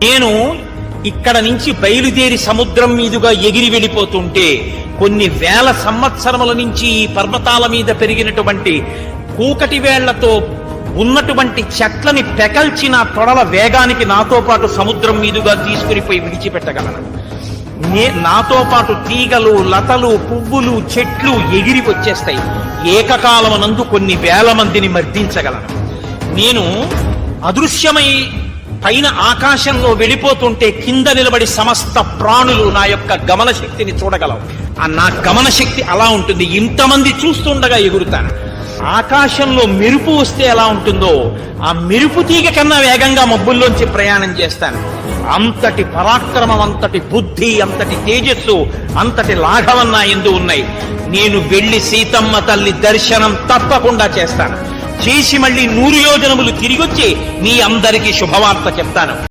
నేను ఇక్కడ నుంచి బయలుదేరి సముద్రం మీదుగా ఎగిరి వెళ్ళిపోతుంటే కొన్ని వేల సంవత్సరముల నుంచి ఈ పర్వతాల మీద పెరిగినటువంటి కూకటి వేళ్లతో ఉన్నటువంటి చెట్లని పెకల్చిన తొడల వేగానికి నాతో పాటు సముద్రం మీదుగా తీసుకుని పోయి విడిచిపెట్టగలను. నాతో పాటు తీగలు, లతలు, పువ్వులు, చెట్లు ఎగిరి వచ్చేస్తాయి. ఏకకాలమునందు కొన్ని వేల మందిని మర్దించగలను. నేను అదృశ్యమై పైన ఆకాశంలో వెళ్ళిపోతుంటే కింద నిలబడి సమస్త ప్రాణులు నా యొక్క గమన శక్తిని చూడగలవు. నా గమన శక్తి అలా ఉంటుంది. ఇంతమంది చూస్తుండగా ఎగురుతాను. ఆకాశంలో మెరుపు వస్తే ఎలా ఉంటుందో ఆ మెరుపు తీగ కన్నా వేగంగా మబ్బుల్లోంచి ప్రయాణం చేస్తాను. అంతటి పరాక్రమం, అంతటి బుద్ధి, అంతటి తేజస్సు, అంతటి లాఘవం నా యందు ఉన్నాయి. నేను వెళ్లి సీతమ్మ తల్లి దర్శనం తప్పకుండా చేస్తాను. చేసి మళ్ళీ 100 యోజనములు తిరిగొచ్చి మీ అందరికీ శుభవార్త చెప్తాను.